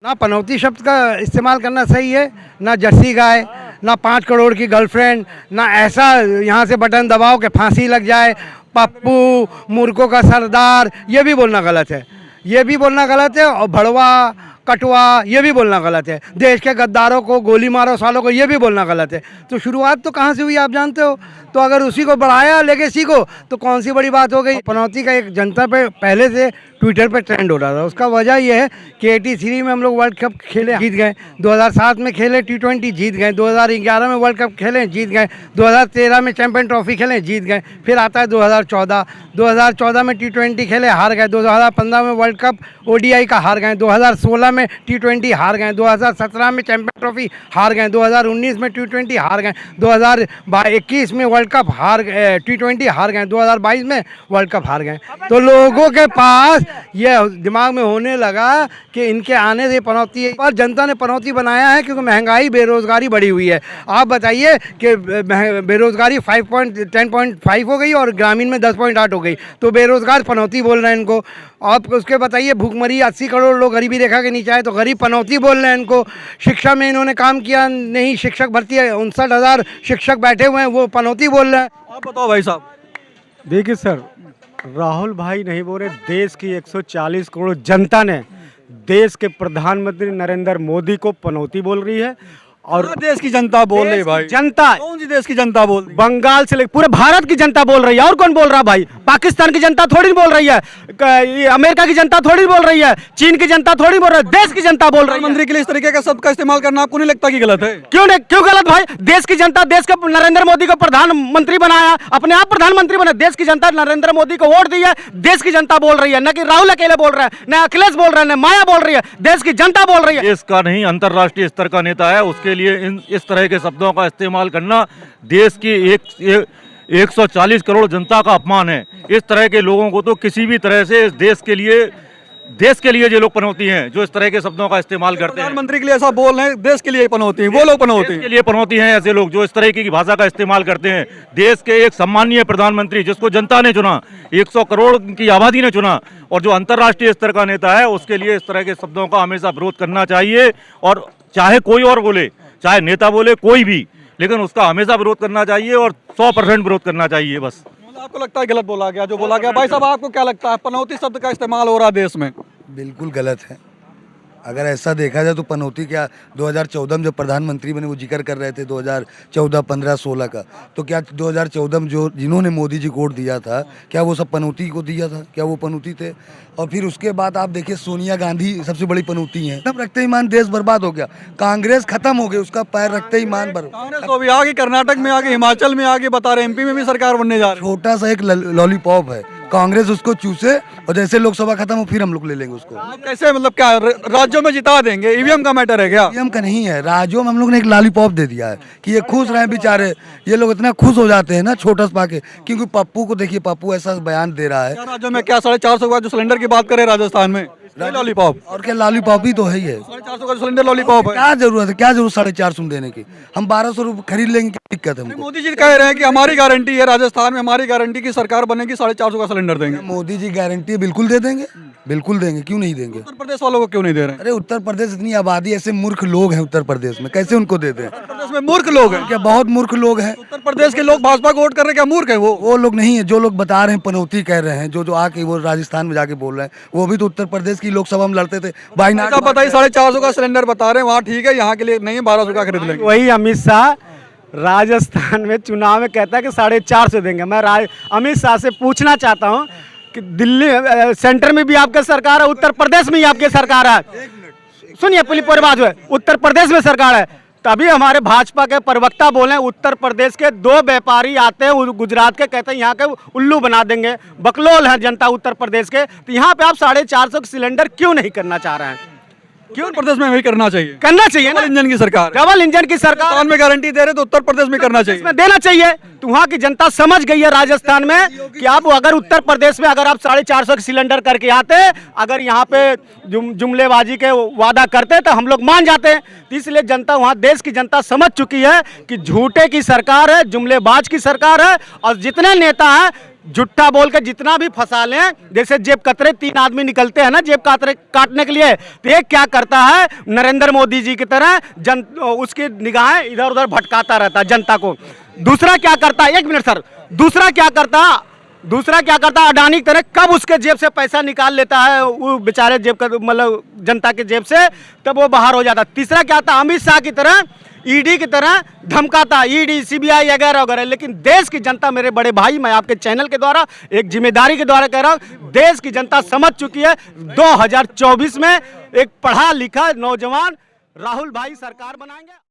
ना पनौती शब्द का इस्तेमाल करना सही है, ना जर्सी गाय, ना 5 करोड़ की गर्लफ्रेंड, ना ऐसा यहाँ से बटन दबाओ कि फांसी लग जाए, पप्पू, मूर्खों का सरदार, ये भी बोलना गलत है। ये भी बोलना गलत है। और भड़वा, कटवा, ये भी बोलना गलत है। देश के गद्दारों को गोली मारो सालों को, ये भी बोलना गलत है। तो शुरुआत तो कहाँ से हुई आप जानते हो। तो अगर उसी को बढ़ाया लेके सीखो तो कौन सी बड़ी बात हो गई। पनौती का एक जनता पे पहले से ट्विटर पे ट्रेंड हो रहा था। उसका वजह यह है कि 83 में हम लोग वर्ल्ड कप खेले, जीत गए। 2007 में खेले T20, जीत गए। 2011 में वर्ल्ड कप खेले, जीत गए। 2013 में चैंपियन ट्रॉफी खेले, जीत गए। फिर आता है 2014 में T20 खेले, हार गए। 2015 में वर्ल्ड कप ODI का हार गए। 2016 में T20 हार गए। 2017 में चैंपियन ट्रॉफी हार गए। 2019 में T20 हार गए। 2021 में वर्ल्ड कप T20 हार गए। 2022 में वर्ल्ड कप हार गए। तो लोगों के पास ये दिमाग में होने लगा कि इनके आने से पनौती है। पर जनता ने पनौती बनाया है क्योंकि महंगाई, बेरोजगारी बढ़ी हुई है। आप बताइए कि बेरोजगारी 10.5 हो गई और ग्रामीण में 10.8 हो गई, तो बेरोजगार पनौती बोल रहे हैं इनको। आप उसके बताइए, भूखमरी 80 करोड़ लोग गरीबी रेखा के नीचे आए तो गरीब पनौती बोल रहे हैं इनको। शिक्षा में इन्होंने काम किया नहीं, शिक्षक भर्ती है, 59,000 शिक्षक बैठे हुए हैं, वो पनौती बोल रहे हैं। आप बताओ भाई साहब। देखिए सर, राहुल भाई नहीं बोल रहे, देश की 140 करोड़ जनता ने देश के प्रधानमंत्री नरेंद्र मोदी को पनौती बोल रही है। और देश की जनता बोल रही है भाई। जनता कौन सी देश की जनता बोल रही है? बंगाल से लेकर पूरे भारत की जनता बोल रही है। और कौन बोल रहा है भाई? पाकिस्तान की जनता थोड़ी बोल रही है, अमेरिका की जनता थोड़ी बोल रही है, चीन की जनता थोड़ी बोल रही है, देश की जनता बोल रही है। प्रधानमंत्री के लिए इस तरीके का शब्द का इस्तेमाल करना आपको नहीं लगता कि गलत है? क्यों नहीं, क्यों गलत भाई? देश की जनता देश के नरेंद्र मोदी को प्रधानमंत्री बनाया, अपने आप प्रधानमंत्री बना। देश की जनता नरेंद्र मोदी को वोट दी है, देश की जनता बोल रही है। न कि राहुल अकेले बोल रहे हैं, न अखिलेश बोल रहे हैं, न माया बोल रही है, देश की जनता बोल रही है। देश का नहीं, अंतर्राष्ट्रीय स्तर का नेता है, उसके लिए इस तरह के शब्दों का इस्तेमाल करना देश की 140 करोड़ जनता का अपमान है। इस तरह के लोगों को तो किसी भी तरह से इस देश के लिए जो लोग पनौती हैं, जो इस तरह के शब्दों का इस्तेमाल करते हैं। प्रधानमंत्री के लिए ऐसा बोल रहे हैं, देश के लिए पनौती है, वो लोग पनौती देश के लिए पनौती हैं ऐसे लोग जो इस तरह की भाषा का इस्तेमाल करते हैं। देश के एक सम्मानीय प्रधानमंत्री जिसको जनता ने चुना, 100 करोड़ की आबादी ने चुना, और जो अंतर्राष्ट्रीय स्तर का नेता है, उसके लिए इस तरह के शब्दों का हमेशा विरोध करना चाहिए। और चाहे कोई और बोले, चाहे नेता बोले, कोई भी, लेकिन उसका हमेशा विरोध करना चाहिए और 100% विरोध करना चाहिए। बस आपको लगता है गलत बोला गया जो बोला गया? भाई साहब, आपको क्या लगता है, पनौती शब्द का इस्तेमाल हो रहा है देश में? बिल्कुल गलत है। अगर ऐसा देखा जाए तो पनौती क्या 2014 में जब प्रधानमंत्री बने वो जिक्र कर रहे थे 2014, 15, 16 का, तो क्या 2014 में जो जिन्होंने मोदी जी को वोट दिया था, क्या वो सब पनौती को दिया था? क्या वो पनौती थे? और फिर उसके बाद आप देखिए, सोनिया गांधी सबसे बड़ी पनौती हैं। तब रखते ही मान देश बर्बाद हो गया, कांग्रेस खत्म हो गई, उसका पैर रखते ही मान कांग्रेस तो अभी आगे, कर्नाटक में आगे, हिमाचल में आगे, बता रहे MP में भी सरकार बनने जा रही है। छोटा सा एक लॉलीपॉप है, कांग्रेस उसको चूसे और जैसे लोकसभा खत्म हो फिर हम लोग ले लेंगे उसको। कैसे, मतलब क्या राज्यों में जिता देंगे? EVM का मैटर है क्या? EVM का नहीं है, राज्यों में हम लोग ने एक लॉलीपॉप दे दिया है कि ये खुश रहे बेचारे। ये लोग इतना खुश हो जाते हैं ना छोटा सा पाके, क्योंकि पप्पू को देखिए, पप्पू ऐसा बयान दे रहा है। राज्यों में क्या 450 का जो सिलेंडर की बात करें राजस्थान में, लॉलीपॉप, और क्या लॉलीपॉप ही तो है, ये 450 का सिलेंडर लॉलीपॉप है। क्या जरूरत है, क्या जरूरत 450 देने की? हम 1200 रुपये खरीद लेंगे, क्या दिक्कत है हमको? मोदी जी कह रहे हैं कि हमारी गारंटी है, राजस्थान में हमारी गारंटी की सरकार बनेगी, 450 का सिलेंडर देंगे। मोदी जी गारंटी बिल्कुल दे देंगे, बिल्कुल देंगे, क्यों नहीं देंगे? उत्तर प्रदेश वालों को क्यों नहीं दे रहे हैं? अरे उत्तर प्रदेश इतनी आबादी, ऐसे मूर्ख लोग हैं उत्तर प्रदेश में, कैसे उनको दे दें? उत्तर प्रदेश में मूर्ख लोग हैं क्या? बहुत मूर्ख लोग हैं उत्तर प्रदेश के लोग। भाजपा को वोट कर रहे हैं, क्या मूर्ख है वो लोग नहीं है जो लोग बता रहे हैं पनौती कह रहे हैं, जो आके वो राजस्थान में जाके बोल रहे हैं, वो भी तो उत्तर प्रदेश की लोकसभा में लड़ते थे। भाई ना बताइए, 450 का सिलेंडर बता रहे हैं, वहाँ ठीक है, यहाँ के लिए नहीं है, 1200 का खरीद लेंगे। वही अमित शाह राजस्थान में चुनाव में कहता है कि 450 देंगे। मैं अमित शाह से पूछना चाहता हूँ कि दिल्ली सेंटर में भी आपकी सरकार है, उत्तर प्रदेश में ही आपकी सरकार है। सुनिए, पूरी बात है, उत्तर प्रदेश में सरकार है, तभी हमारे भाजपा के प्रवक्ता बोले उत्तर प्रदेश के 2 व्यापारी आते हैं गुजरात के, कहते हैं यहाँ के उल्लू बना देंगे। बकलोल है जनता उत्तर प्रदेश के, तो यहाँ पे आप 450 सिलेंडर क्यों नहीं करना चाह रहे हैं? क्यों प्रदेश में वही करना चाहिए ना? इंजन की सरकार, डबल इंजन की सरकार राजस्थान में गारंटी दे रहे तो उत्तर प्रदेश में करना चाहिए, देना चाहिए। तो वहाँ की जनता समझ गई है राजस्थान में कि आप अगर उत्तर प्रदेश में अगर आप 450 सिलेंडर करके आते, अगर यहाँ पे जुमलेबाजी के वादा करते तो हम लोग मान जाते। तो इसलिए जनता, वहाँ देश की जनता समझ चुकी है कि झूठे की सरकार है, जुमलेबाज की सरकार है, और जितने नेता हैं झूठा बोल के जितना भी फंसा लें, जैसे जेब कतरे 3 आदमी निकलते हैं ना जेब कतरे काटने के लिए, तो एक क्या करता है नरेंद्र मोदी जी की तरह उसकी निगाहें इधर उधर भटकाता रहता है जनता को। दूसरा क्या करता है, 1 मिनट सर, दूसरा क्या करता अडानी की तरह कब उसके जेब से पैसा निकाल लेता है वो बेचारे जेब का मतलब जनता के जेब से, तब वो बाहर हो जाता। तीसरा क्या था, अमित शाह की तरह ईडी की तरह धमकाता, ईडी सीबीआई वगैरह वगैरह। लेकिन देश की जनता, मेरे बड़े भाई, मैं आपके चैनल के द्वारा एक जिम्मेदारी के द्वारा कह रहा हूं, देश की जनता समझ चुकी है 2024 में एक पढ़ा लिखा नौजवान राहुल भाई सरकार बनाएंगे।